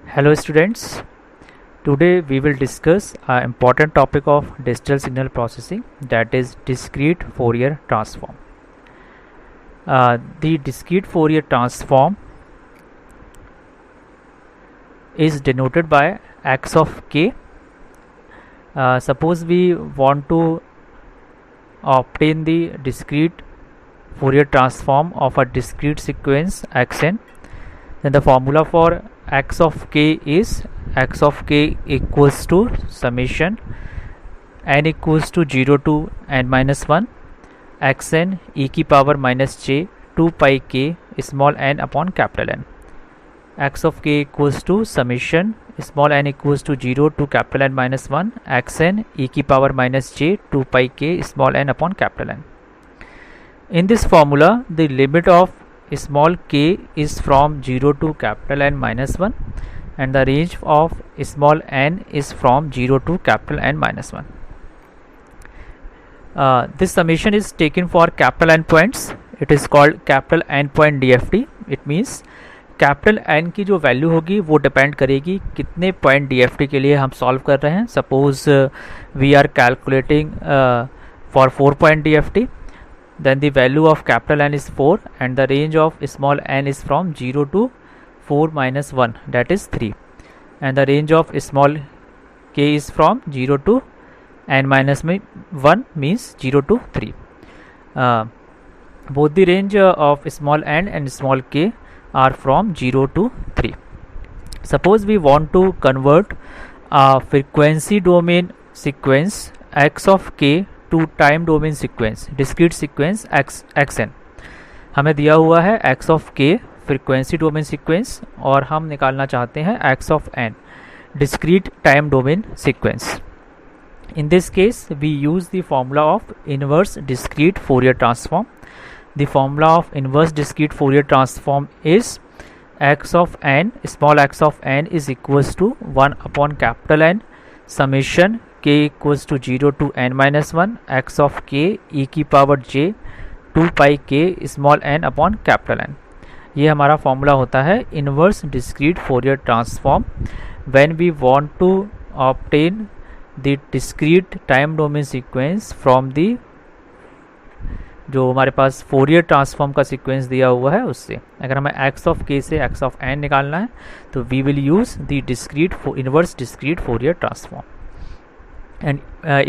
Hello students, today we will discuss an important topic of digital signal processing, that is discrete Fourier transform. The discrete Fourier transform is denoted by x of k. Suppose we want to obtain the discrete Fourier transform of a discrete sequence xn, then the formula for x of k is x of k equals to summation n equals to 0 to n minus 1 xn e की power minus j 2 pi k small n upon capital N. X of k equals to summation small n equals to 0 to capital N minus 1 xn e की power minus j 2 pi k small n upon capital N. In this formula, the limit of small k is from 0 to capital N minus 1 and the range of small n is from 0 to capital N minus 1. This summation is taken for capital N points. It is called capital N point DFT. It means capital n की जो value होगी वो depend करेगी कितने point DFT के लिए हम solve कर रहे हैं. Suppose we are calculating for 4 point DFT, then the value of capital N is 4 and the range of small n is from 0 to 4 minus 1, that is 3, and the range of small k is from 0 to n minus 1 means 0 to 3. Both the range of small n and small k are from 0 to 3. Suppose we want to convert a frequency domain sequence x of k to time domain sequence discrete sequence xn. हमें दिया हुआ है x of k frequency domain sequence और हम निकालना चाहते हैं x of n discrete time domain sequence. In this case we use the formula of inverse discrete Fourier transform. The formula of inverse discrete Fourier transform is x of n, small x of n is equals to 1 upon capital N summation k equals to 0 to n minus 1 x of k e की power j 2 pi k small n upon capital N. ये हमारा formula होता है inverse discrete Fourier transform when we want to obtain the discrete time domain sequence from the जो हमारे पास Fourier transform का sequence दिया हुआ है उससे. अगर हमें x ऑफ k से x ऑफ n निकालना है तो we will use the discrete inverse discrete Fourier transform. And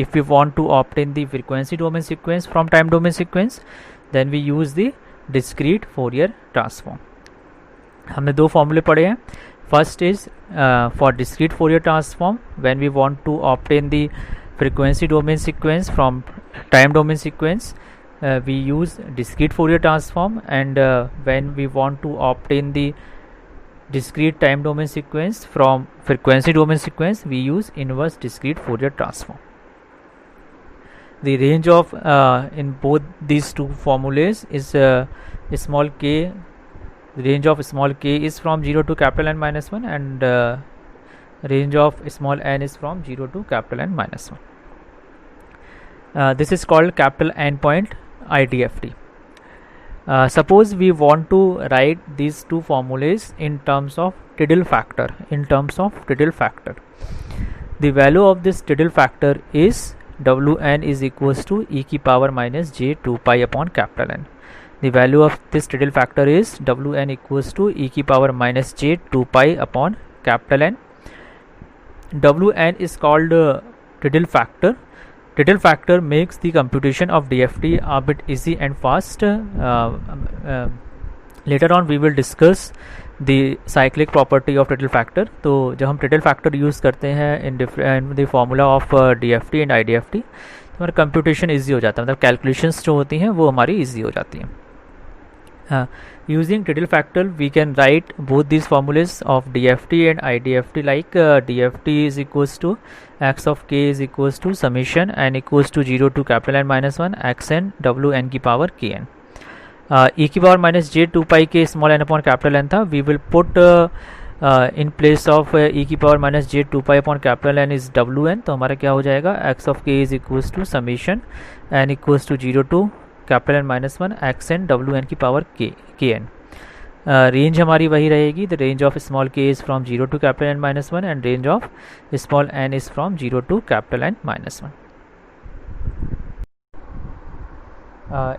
if we want to obtain the frequency domain sequence from time domain sequence, then we use the discrete Fourier transform. हमने दो फॉर्मूले पढ़े हैं. First is for discrete Fourier transform when we want to obtain the frequency domain sequence from time domain sequence, we use discrete Fourier transform, and when we want to obtain the discrete time domain sequence from frequency domain sequence, we use inverse discrete Fourier transform. The range of in both these two formulas is small k. The range of small k is from 0 to capital N minus 1 and range of small n is from 0 to capital N minus 1. This is called capital N point IDFT. Suppose we want to write these two formulas in terms of Tydal factor. The value of this Tydal factor is Wn is equals to e की power minus j 2 pi upon capital N. The value of this Tydal factor is Wn equals to e की power minus j 2 pi upon capital N. Wn is called Tydal factor. Tydal factor makes the computation of DFT a bit easy and fast. Later on we will discuss the cyclic property of Tydal factor. तो जब हम Tydal factor use करते हैं in the formula of DFT and IDFT तो हमारा computation easy हो जाता है, मतलब calculations जो होती हैं वो हमारी easy हो जाती हैं. Using Tydal factor we can write both these formulas of DFT and IDFT like DFT is equals to x of k is equals to summation n equals to 0 to capital N minus 1 xn Wn की power kn. E की power minus j 2 pi k small n upon capital N था. We will put in place of e की power minus j 2 pi upon capital N is Wn. तो हमारा क्या हो जाएगा x of k is equals to summation n equals to 0 to capital N minus 1 xn Wn की power kn. Range हमारी वही रहेगी, द रेंज ऑफ स्मॉल के is from 0 to capital N minus 1 and range of small n is from 0 to capital N minus 1.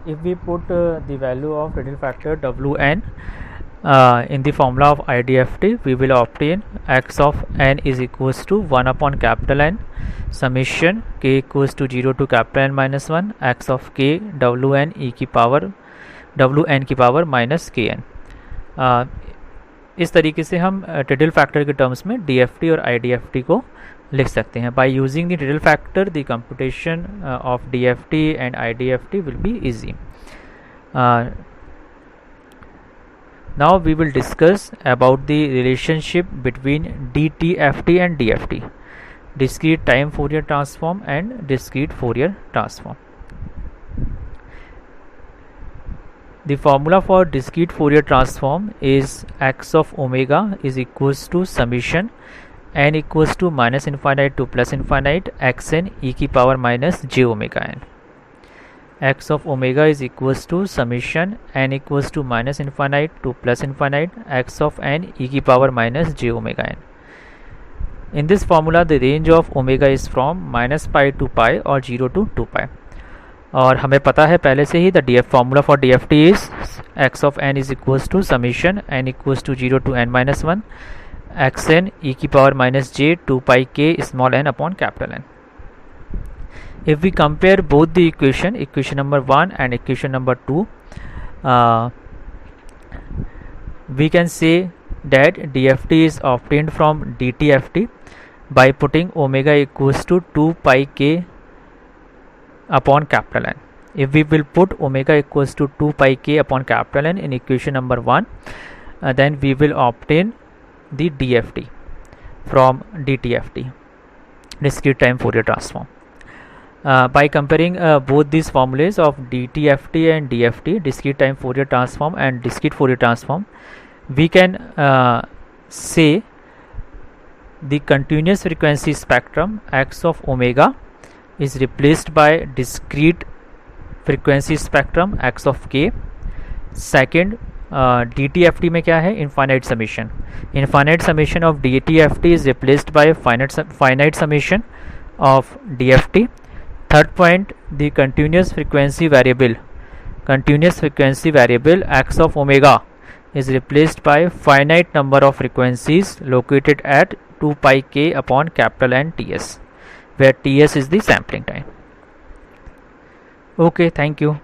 If we put the value of Riddle factor Wn in the formula of IDFT, we will obtain x of n is equals to 1 upon capital N summation k equals to 0 to capital N minus 1 x of k Wn e की power Wn की power minus के N. इस तरीके से हम riddle factor के terms में DFT और IDFT को लिख सकते हैं. By using the riddle factor the computation of DFT and IDFT will be easy. Now we will discuss about the relationship between DTFT and DFT, discrete time Fourier transform and discrete Fourier transform. The formula for discrete Fourier transform is x of omega is equals to summation n equals to minus infinite to plus infinite xn e की power minus j omega n. X of omega is equals to summation n equals to minus infinite to plus infinite x of n e की power minus j omega n. In this formula the range of omega is from minus pi to pi or 0 to 2 pi. और हमें पता है पहले से ही the DF formula for DFT is x of n is equals to summation n equals to 0 to n minus 1 xn e की power minus j 2 pi k small n upon capital N. If we compare both the equation number 1 and equation number 2, we can say that DFT is obtained from DTFT by putting omega equals to 2 pi k upon capital N. If we will put omega equals to 2 pi k upon capital N in equation number 1, then we will obtain the DFT from DTFT, discrete time Fourier transform. By comparing both these formulas of DTFT and DFT, discrete time Fourier transform and discrete Fourier transform, we can say the continuous frequency spectrum x of omega is replaced by discrete frequency spectrum x of k. Second, DTFT में क्या है, infinite summation. Infinite summation of DTFT is replaced by finite summation of DFT. Third point, the continuous frequency variable x of omega is replaced by finite number of frequencies located at 2 pi k upon capital N Ts, where Ts is the sampling time. Okay, thank you.